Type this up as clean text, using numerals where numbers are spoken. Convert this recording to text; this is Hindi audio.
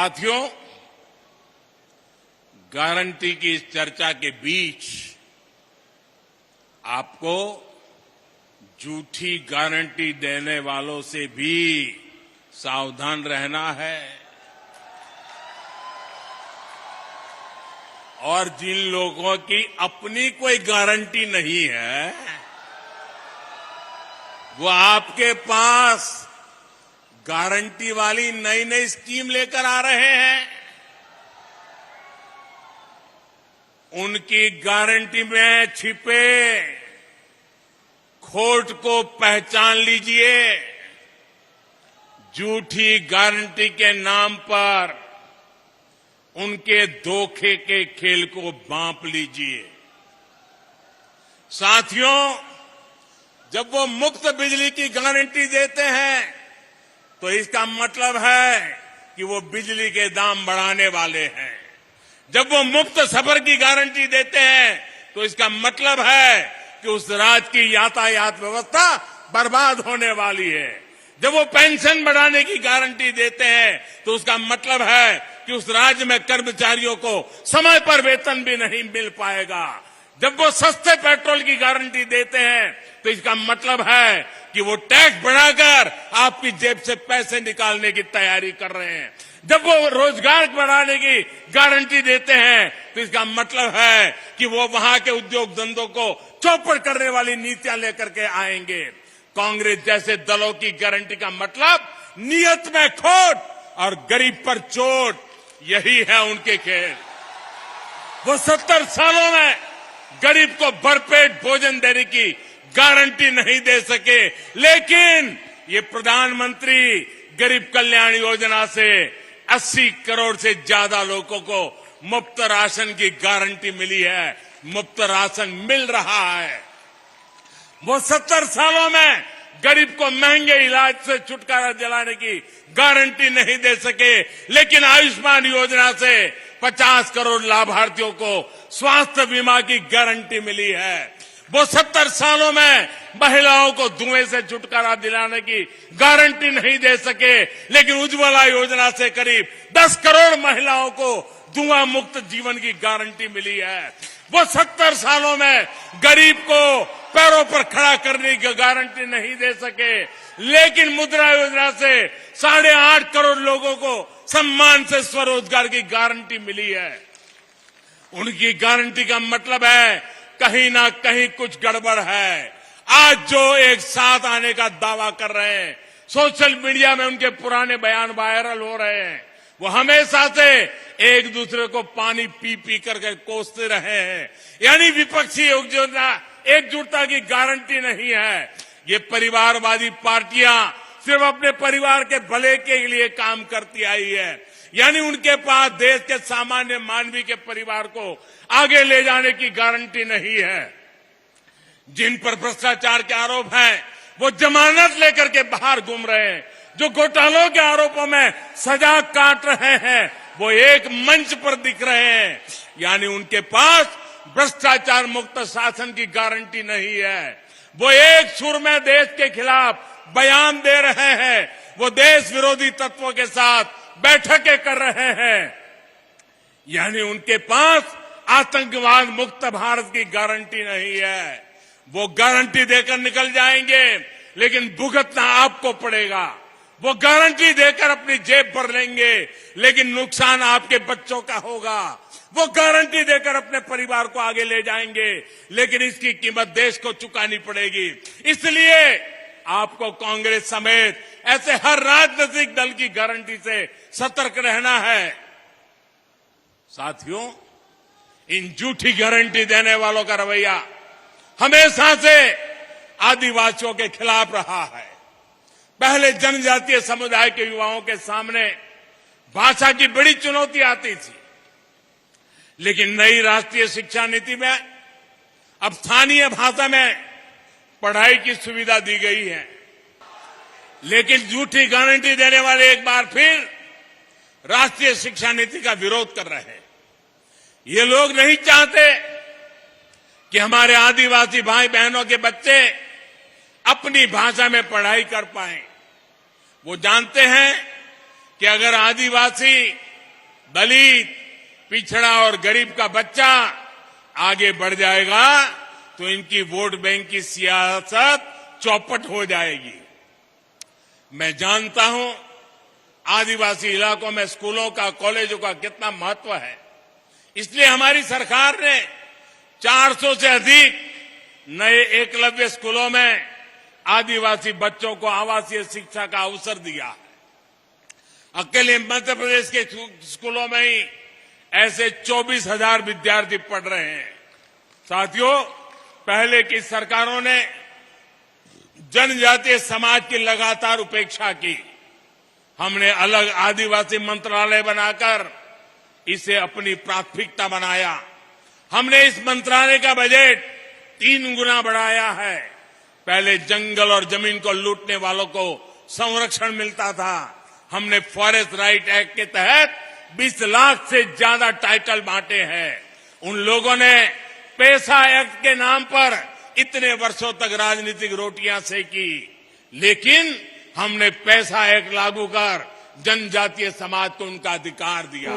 साथियों, गारंटी की इस चर्चा के बीच आपको झूठी गारंटी देने वालों से भी सावधान रहना है और जिन लोगों की अपनी कोई गारंटी नहीं है वो आपके पास गारंटी वाली नई नई स्कीम लेकर आ रहे हैं। उनकी गारंटी में छिपे खोट को पहचान लीजिए। झूठी गारंटी के नाम पर उनके धोखे के खेल को भांप लीजिए। साथियों, जब वो मुफ्त बिजली की गारंटी देते हैं तो इसका मतलब है कि वो बिजली के दाम बढ़ाने वाले हैं। जब वो मुफ्त सफर की गारंटी देते हैं तो इसका मतलब है कि उस राज्य की यातायात व्यवस्था बर्बाद होने वाली है। जब वो पेंशन बढ़ाने की गारंटी देते हैं तो उसका मतलब है कि उस राज्य में कर्मचारियों को समय पर वेतन भी नहीं मिल पाएगा। जब वो सस्ते पेट्रोल की गारंटी देते हैं तो इसका मतलब है कि वो टैक्स बढ़ाकर आपकी जेब से पैसे निकालने की तैयारी कर रहे हैं। जब वो रोजगार बढ़ाने की गारंटी देते हैं तो इसका मतलब है कि वो वहां के उद्योग धंधों को चौपट करने वाली नीतियां लेकर के आएंगे। कांग्रेस जैसे दलों की गारंटी का मतलब नियत में खोट और गरीब पर चोट, यही है उनके खेल। वो 70 सालों में गरीब को भरपेट भोजन देने की गारंटी नहीं दे सके, लेकिन ये प्रधानमंत्री गरीब कल्याण योजना से 80 करोड़ से ज्यादा लोगों को मुफ्त राशन की गारंटी मिली है। मुफ्त राशन मिल रहा है। वो 70 सालों में गरीब को महंगे इलाज से छुटकारा दिलाने की गारंटी नहीं दे सके, लेकिन आयुष्मान योजना से 50 करोड़ लाभार्थियों को स्वास्थ्य बीमा की गारंटी मिली है। वो 70 सालों में महिलाओं को धुएं से छुटकारा दिलाने की गारंटी नहीं दे सके, लेकिन उज्ज्वला योजना से करीब 10 करोड़ महिलाओं को धुआं मुक्त जीवन की गारंटी मिली है। वो 70 सालों में गरीब को पैरों पर खड़ा करने की गारंटी नहीं दे सके, लेकिन मुद्रा योजना से 8.5 करोड़ लोगों को सम्मान से स्वरोजगार की गारंटी मिली है। उनकी गारंटी का मतलब है कहीं ना कहीं कुछ गड़बड़ है। आज जो एक साथ आने का दावा कर रहे हैं, सोशल मीडिया में उनके पुराने बयान वायरल हो रहे हैं। वो हमेशा से एक दूसरे को पानी पी पी करके कोसते रहे हैं। यानी विपक्षी एकजुटता की गारंटी नहीं है। ये परिवारवादी पार्टियां सिर्फ अपने परिवार के भले के लिए काम करती आई है। यानी उनके पास देश के सामान्य मानवी के परिवार को आगे ले जाने की गारंटी नहीं है। जिन पर भ्रष्टाचार के आरोप हैं वो जमानत लेकर के बाहर घूम रहे हैं। जो घोटालों के आरोपों में सजा काट रहे हैं वो एक मंच पर दिख रहे हैं। यानी उनके पास भ्रष्टाचार मुक्त शासन की गारंटी नहीं है। वो एक सुर में देश के खिलाफ बयान दे रहे हैं। वो देश विरोधी तत्वों के साथ बैठकें कर रहे हैं। यानी उनके पास आतंकवाद मुक्त भारत की गारंटी नहीं है। वो गारंटी देकर निकल जाएंगे, लेकिन भुगतना आपको पड़ेगा। वो गारंटी देकर अपनी जेब भर लेंगे, लेकिन नुकसान आपके बच्चों का होगा। वो गारंटी देकर अपने परिवार को आगे ले जाएंगे, लेकिन इसकी कीमत देश को चुकानी पड़ेगी। इसलिए आपको कांग्रेस समेत ऐसे हर राजनीतिक दल की गारंटी से सतर्क रहना है। साथियों, इन झूठी गारंटी देने वालों का रवैया हमेशा से आदिवासियों के खिलाफ रहा है। पहले जनजातीय समुदाय के युवाओं के सामने भाषा की बड़ी चुनौती आती थी, लेकिन नई राष्ट्रीय शिक्षा नीति में अब स्थानीय भाषा में पढ़ाई की सुविधा दी गई है। लेकिन झूठी गारंटी देने वाले एक बार फिर राष्ट्रीय शिक्षा नीति का विरोध कर रहे हैं। ये लोग नहीं चाहते कि हमारे आदिवासी भाई बहनों के बच्चे अपनी भाषा में पढ़ाई कर पाएं। वो जानते हैं कि अगर आदिवासी दलित, पिछड़ा और गरीब का बच्चा आगे बढ़ जाएगा तो इनकी वोट बैंक की सियासत चौपट हो जाएगी। मैं जानता हूं आदिवासी इलाकों में स्कूलों का, कॉलेजों का कितना महत्व है। इसलिए हमारी सरकार ने 400 से अधिक नए एकलव्य स्कूलों में आदिवासी बच्चों को आवासीय शिक्षा का अवसर दिया है। अकेले मध्य प्रदेश के स्कूलों में ही ऐसे 24,000 विद्यार्थी पढ़ रहे हैं। साथियों, पहले की सरकारों ने जनजातीय समाज की लगातार उपेक्षा की। हमने अलग आदिवासी मंत्रालय बनाकर इसे अपनी प्राथमिकता बनाया। हमने इस मंत्रालय का बजट 3 गुना बढ़ाया है। पहले जंगल और जमीन को लूटने वालों को संरक्षण मिलता था। हमने फॉरेस्ट राइट एक्ट के तहत 20 लाख से ज्यादा टाइटल बांटे हैं। उन लोगों ने पैसा एक्ट के नाम पर इतने वर्षों तक राजनीतिक रोटियां सेकी, लेकिन हमने पैसा एक्ट लागू कर जनजातीय समाज को उनका अधिकार दिया।